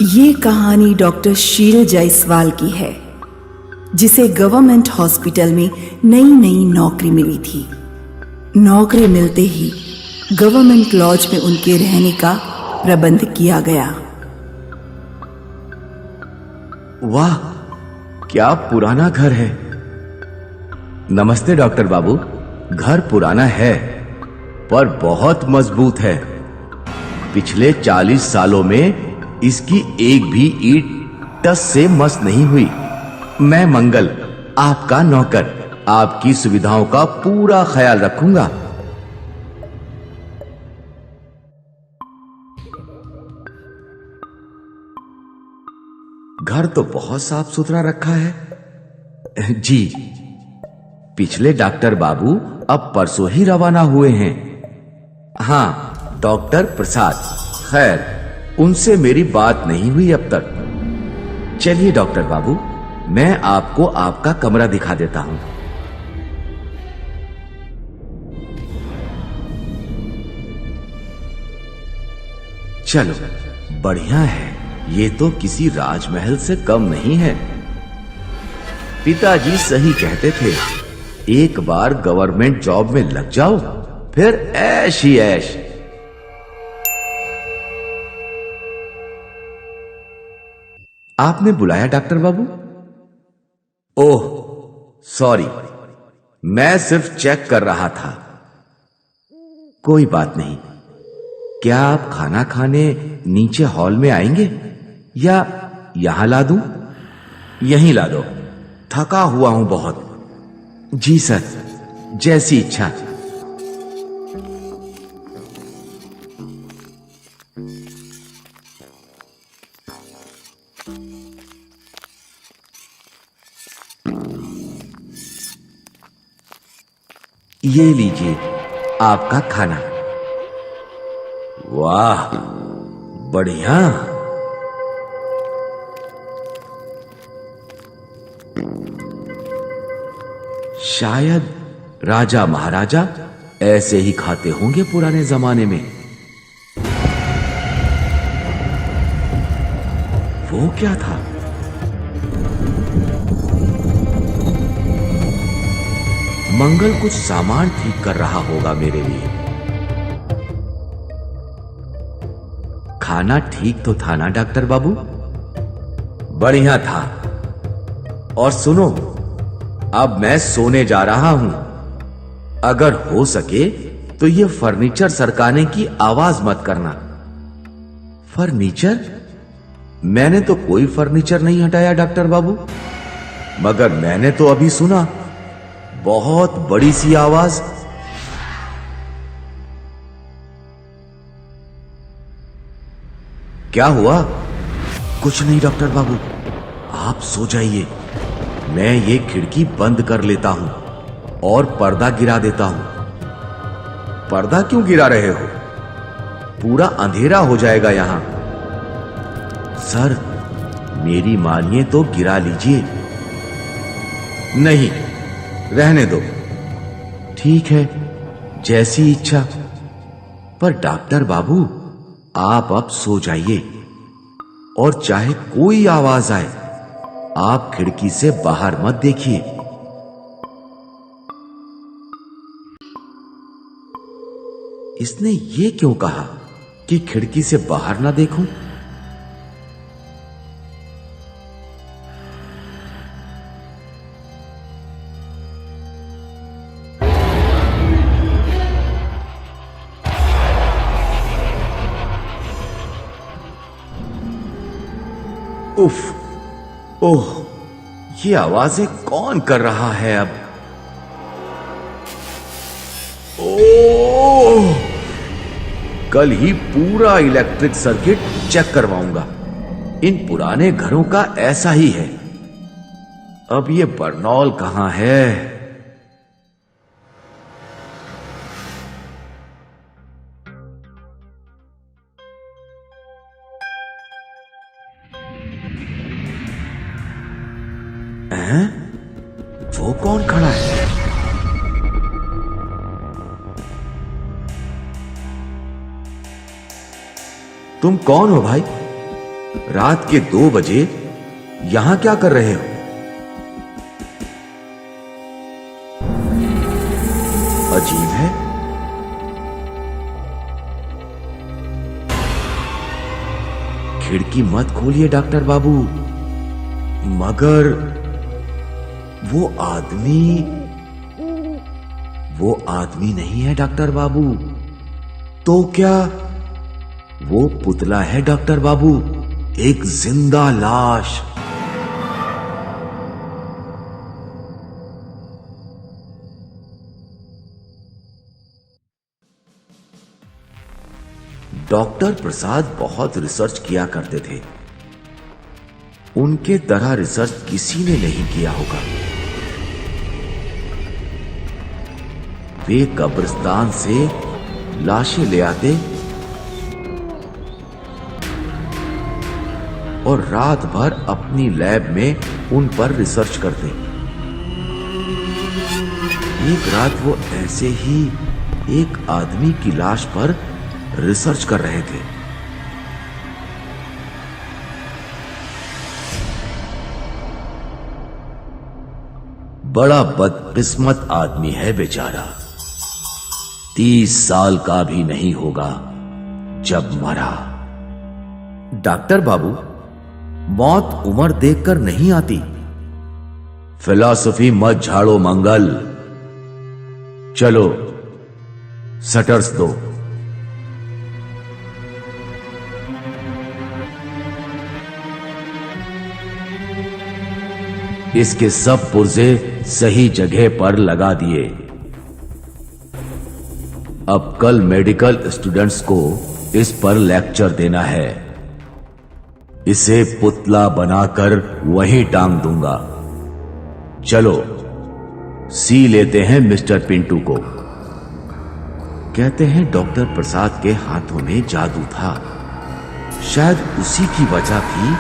ये कहानी डॉक्टर शील जायसवाल की है, जिसे गवर्नमेंट हॉस्पिटल में नई नई नौकरी मिली थी। नौकरी मिलते ही गवर्नमेंट लॉज में उनके रहने का प्रबंध किया गया। वाह, क्या पुराना घर है। नमस्ते डॉक्टर बाबू। घर पुराना है पर बहुत मजबूत है। पिछले 40 सालों में इसकी एक भी ईंट टस से मस नहीं हुई। मैं मंगल, आपका नौकर, आपकी सुविधाओं का पूरा ख्याल रखूंगा। घर तो बहुत साफ सुथरा रखा है। जी, पिछले डॉक्टर बाबू अब परसों ही रवाना हुए हैं। हाँ, डॉक्टर प्रसाद। खैर, उनसे मेरी बात नहीं हुई अब तक। चलिए डॉक्टर बाबू, मैं आपको आपका कमरा दिखा देता हूं। चलो, बढ़िया है। ये तो किसी राजमहल से कम नहीं है। पिताजी सही कहते थे, एक बार गवर्नमेंट जॉब में लग जाओ, फिर ऐश ही ऐश। आपने बुलाया डॉक्टर बाबू? ओह सॉरी, मैं सिर्फ चेक कर रहा था। कोई बात नहीं। क्या आप खाना खाने नीचे हॉल में आएंगे या यहां ला दूं? यहीं ला दो, थका हुआ हूं बहुत। जी सर, जैसी इच्छा। ये लीजिए आपका खाना। वाह, बढ़िया। शायद राजा महाराजा ऐसे ही खाते होंगे पुराने जमाने में। वो क्या था? मंगल कुछ सामान ठीक कर रहा होगा मेरे लिए। खाना ठीक तो था ना डॉक्टर बाबू? बढ़िया था। और सुनो, अब मैं सोने जा रहा हूं। अगर हो सके तो ये फर्नीचर सरकाने की आवाज मत करना। फर्नीचर? मैंने तो कोई फर्नीचर नहीं हटाया डॉक्टर बाबू। मगर मैंने तो अभी सुना बहुत बड़ी सी आवाज। क्या हुआ? कुछ नहीं डॉक्टर बाबू, आप सो जाइए। मैं ये खिड़की बंद कर लेता हूं और पर्दा गिरा देता हूं। पर्दा क्यों गिरा रहे हो? पूरा अंधेरा हो जाएगा यहां। सर, मेरी मानिए तो गिरा लीजिए। नहीं, रहने दो। ठीक है, जैसी इच्छा। पर डॉक्टर बाबू, आप अब सो जाइए और चाहे कोई आवाज आए, आप खिड़की से बाहर मत देखिए। इसने ये क्यों कहा कि खिड़की से बाहर ना देखूं? उफ, ओह, ये आवाजें कौन कर रहा है अब? ओह, कल ही पूरा इलेक्ट्रिक सर्किट चेक करवाऊंगा। इन पुराने घरों का ऐसा ही है। अब ये बर्नौल कहां है? हैं? वो कौन खड़ा है? तुम कौन हो भाई? रात के 2 बजे यहां क्या कर रहे हो? अजीब है। खिड़की मत खोलिए डॉक्टर बाबू। मगर वो आदमी नहीं है डॉक्टर बाबू। तो क्या वो पुतला है डॉक्टर बाबू? एक जिंदा लाश। डॉक्टर प्रसाद बहुत रिसर्च किया करते थे। उनके तरह रिसर्च किसी ने नहीं किया होगा। वे कब्रिस्तान से लाशें ले आते और रात भर अपनी लैब में उन पर रिसर्च करते। एक रात वो ऐसे ही एक आदमी की लाश पर रिसर्च कर रहे थे। बड़ा बदकिस्मत आदमी है बेचारा। 30 साल का भी नहीं होगा जब मरा। डॉक्टर बाबू, मौत उम्र देखकर नहीं आती। फिलॉसफी मत झाड़ो मंगल। चलो शटर्स दो। इसके सब पुर्जे सही जगह पर लगा दिए। अब कल मेडिकल स्टूडेंट्स को इस पर लेक्चर देना है। इसे पुतला बनाकर वहीं टांग दूंगा। चलो सी लेते हैं मिस्टर पिंटू को। कहते हैं डॉक्टर प्रसाद के हाथों में जादू था। शायद उसी की वजह थी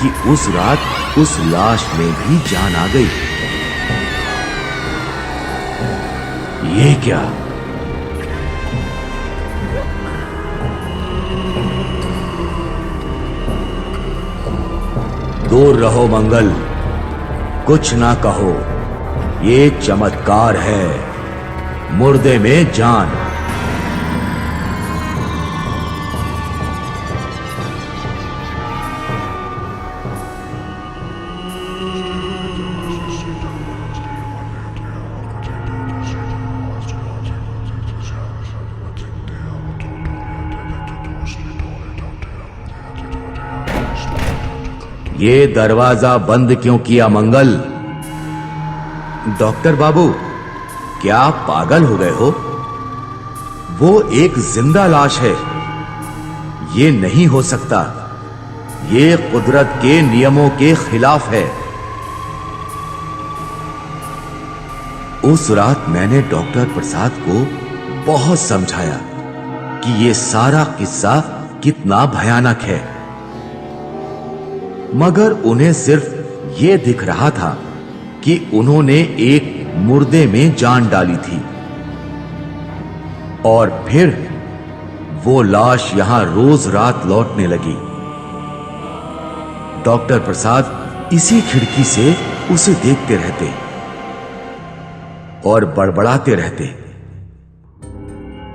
कि उस रात उस लाश में भी जान आ गई। ये क्या? दूर रहो मंगल, कुछ ना कहो। ये चमत्कार है, मुर्दे में जान। ये दरवाजा बंद क्यों किया मंगल? डॉक्टर बाबू, क्या आप पागल हो गए हो? वो एक जिंदा लाश है। ये नहीं हो सकता। ये कुदरत के नियमों के खिलाफ है। उस रात मैंने डॉक्टर प्रसाद को बहुत समझाया कि ये सारा किस्सा कितना भयानक है, मगर उन्हें सिर्फ ये दिख रहा था कि उन्होंने एक मुर्दे में जान डाली थी और फिर वो लाश यहां रोज रात लौटने लगी। डॉक्टर प्रसाद इसी खिड़की से उसे देखते रहते और बड़बड़ाते रहते।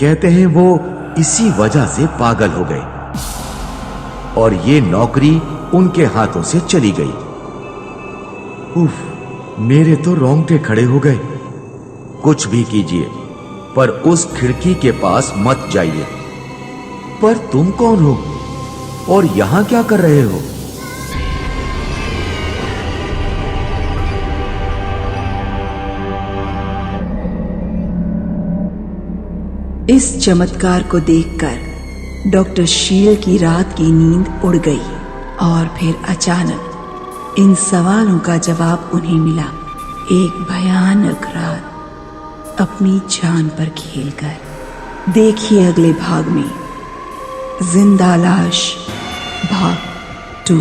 कहते हैं वो इसी वजह से पागल हो गए और ये नौकरी उनके हाथों से चली गई। उफ, मेरे तो रोंगटे खड़े हो गए। कुछ भी कीजिए, पर उस खिड़की के पास मत जाइए। पर तुम कौन हो और यहां क्या कर रहे हो? इस चमत्कार को देखकर डॉक्टर शील की रात की नींद उड़ गई और फिर अचानक इन सवालों का जवाब उन्हें मिला। एक भयानक रात अपनी जान पर खेलकर। देखिए अगले भाग में जिंदा लाश भाग 2।